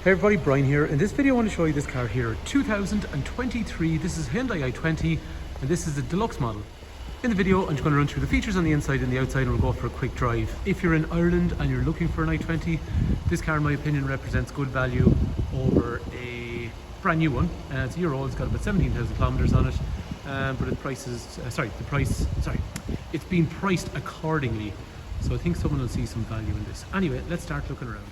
Hey everybody, Brian here. In this video I want to show you this car here, 2023. This is Hyundai i20 and this is the deluxe model. In the video I'm just going to run through the features on the inside and the outside and we'll go for a quick drive. If you're in Ireland and you're looking for an i20, this car in my opinion represents good value over a brand new one. It's a year old, it's got about 17,000 kilometers on it, but it's been priced accordingly. So I think someone will see some value in this. Anyway, let's start looking around.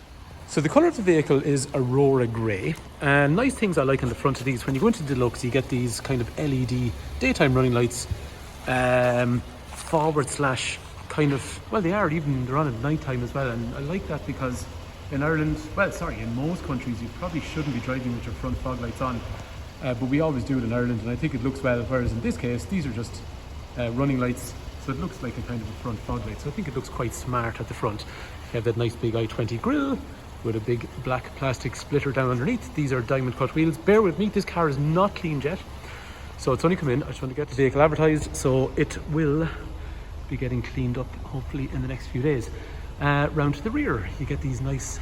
So the colour of the vehicle is Aurora Grey, and nice things I like on the front of these, when you go into Deluxe you get these kind of LED daytime running lights, forward slash kind of, well they're on at night time as well, and I like that because in Ireland, in most countries you probably shouldn't be driving with your front fog lights on, but we always do it in Ireland and I think it looks well, whereas in this case these are just running lights, so it looks like a kind of a front fog light, so I think it looks quite smart at the front. You have that nice big i20 grille with a big black plastic splitter down underneath. These are diamond cut wheels. Bear with me, this car is not clean yet, so it's only come in. I just want to get the vehicle advertised, so it will be getting cleaned up hopefully in the next few days. Round to the rear, you get these nice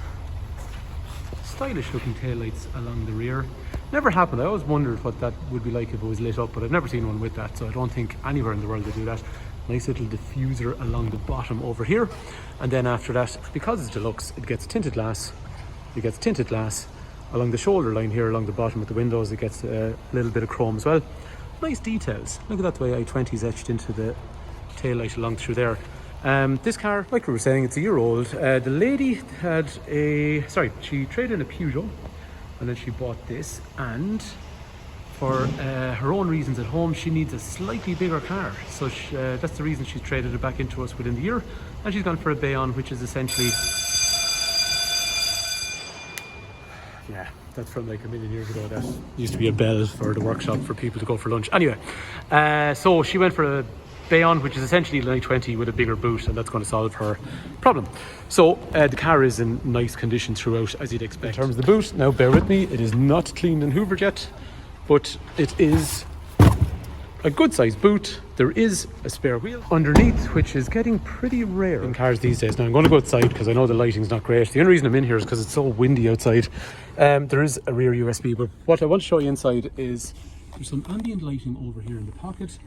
stylish looking tail lights along the rear. Never happened, I always wondered what that would be like if it was lit up, but I've never seen one with that, so I don't think anywhere in the world they do that. Nice little diffuser along the bottom over here, and then after that, because it's deluxe, it gets tinted glass. It gets tinted glass along the shoulder line here, along the bottom of the windows. It gets a little bit of chrome as well. Nice details. Look at that, the way i20 is etched into the tail light along through there. This car, like we were saying, it's a year old. The lady had she traded in a Peugeot and then she bought this, and for her own reasons at home she needs a slightly bigger car, so that's the reason she's traded it back into us within the year, and she's gone for a Bayonne, which is essentially, yeah, that's from like a million years ago. That used to be a bell for the workshop for people to go for lunch. Anyway, so she went for a Bayonne, which is essentially an i20 with a bigger boot, and that's going to solve her problem. So the car is in nice condition throughout, as you'd expect. In terms of the boot, now bear with me, it is not cleaned and hoovered yet, but it is a good sized boot. There is a spare wheel underneath, which is getting pretty rare in cars these days. Now I'm going to go outside because I know the lighting's not great. The only reason I'm in here is because it's so windy outside. There is a rear USB, but what I want to show you inside is there's some ambient lighting over here in the pocket.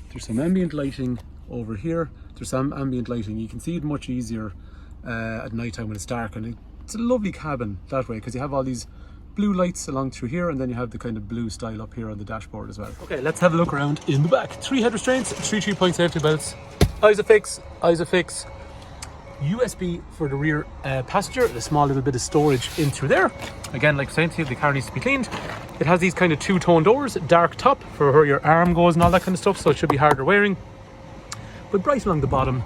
There's some ambient lighting over here. There's some ambient lighting. You can see it much easier at night time when it's dark, and it's a lovely cabin that way because you have all these blue lights along through here, and then you have the kind of blue style up here on the dashboard as well. Okay, let's have a look around in the back. 3 head restraints, 3 3-point safety belts, ISOFIX, USB for the rear passenger, a small little bit of storage in through there. Again, like I said to you, the car needs to be cleaned. It has these kind of two-tone doors, dark top for where your arm goes and all that kind of stuff, so it should be harder wearing, but bright along the bottom,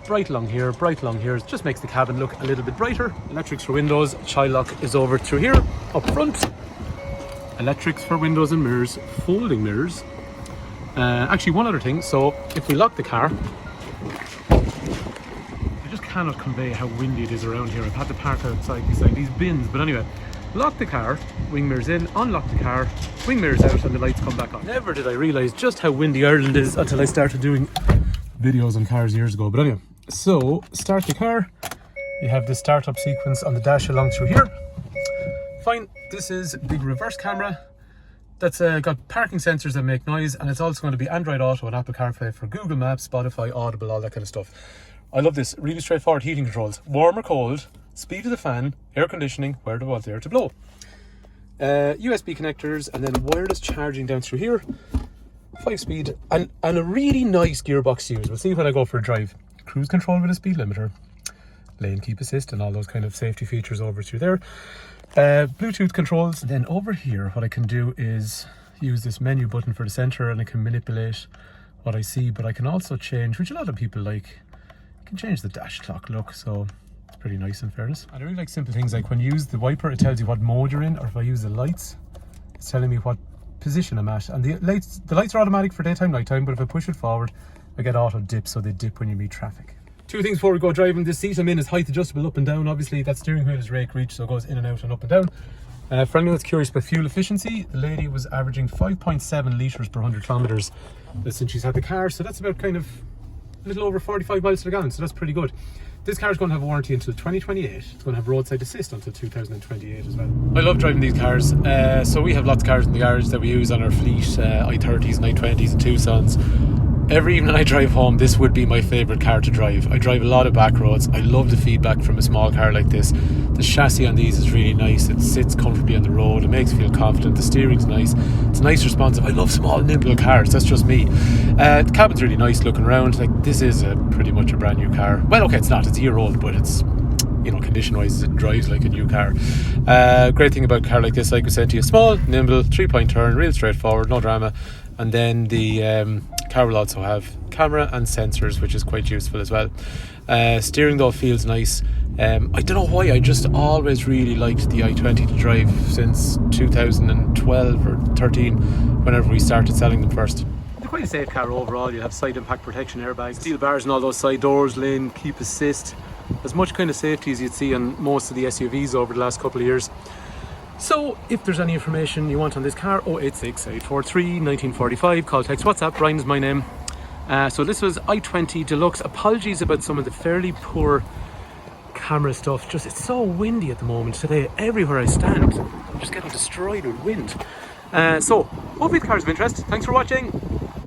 bright along here, bright along here. It just makes the cabin look a little bit brighter. Electrics for windows, child lock is over through here, up front. Electrics for windows and mirrors, folding mirrors. Actually, one other thing, so if we lock the car, I just cannot convey how windy it is around here. I've had to park outside beside these bins, but anyway, lock the car, wing mirrors in, unlock the car, wing mirrors out, and the lights come back on. Never did I realise just how windy Ireland is until I started doing videos on cars years ago, but anyway. So, start the car. You have the startup sequence on the dash along through here. Fine, this is a big reverse camera that's got parking sensors that make noise, and it's also going to be Android Auto and Apple CarPlay for Google Maps, Spotify, Audible, all that kind of stuff. I love this, really straightforward heating controls. Warm or cold, speed of the fan, air conditioning, where do I want the air to blow. USB connectors, and then wireless charging down through here. 5-speed, and a really nice gearbox to use. We'll see when I go for a drive. Cruise control with a speed limiter, lane keep assist, and all those kind of safety features over through there. Bluetooth controls. Then over here, what I can do is use this menu button for the center, and I can manipulate what I see, but I can also change, which a lot of people like, I can change the dash clock look, so it's pretty nice in fairness. And I really like simple things like when you use the wiper, it tells you what mode you're in, or if I use the lights, it's telling me what position I'm at. And the lights are automatic for daytime, nighttime, but if I push it forward, I get auto dip, so they dip when you meet traffic. 2 things before we go driving. This seat I'm in is height adjustable up and down. Obviously that steering wheel is rake reach, so it goes in and out and up and down. For anyone that's curious about fuel efficiency, the lady was averaging 5.7 litres per 100 kilometres since she's had the car, so that's about kind of a little over 45 miles to the gallon, so that's pretty good. This car is going to have a warranty until 2028. It's going to have roadside assist until 2028 as well. I love driving these cars. So we have lots of cars in the garage that we use on our fleet, i30s and i20s and Tucsons. Every evening I drive home, this would be my favourite car to drive. I drive a lot of back roads. I love the feedback from a small car like this. The chassis on these is really nice. It sits comfortably on the road. It makes you feel confident. The steering's nice. It's nice, responsive. I love small, nimble cars. That's just me. The cabin's really nice looking around. Like, this is pretty much a brand new car. Well, okay, it's not. It's a year old, but it's, you know, condition-wise, it drives like a new car. Great thing about a car like this, like we said to you, small, nimble, 3-point turn, real straightforward, no drama. And then the car will also have camera and sensors, which is quite useful as well. Steering though feels nice. I don't know why, I just always really liked the i20 to drive since 2012 or 13, whenever we started selling them first. It's quite a safe car overall. You have side impact protection airbags, steel bars and all those side doors, lane keep assist. As much kind of safety as you'd see on most of the SUVs over the last couple of years. So if there's any information you want on this car, 086 843 1945, call, text, WhatsApp. Ryan is my name. So this was i20 Deluxe. Apologies about some of the fairly poor camera stuff. Just, it's so windy at the moment today. Everywhere I stand, I'm just getting destroyed with wind. So hopefully the car's of interest. Thanks for watching.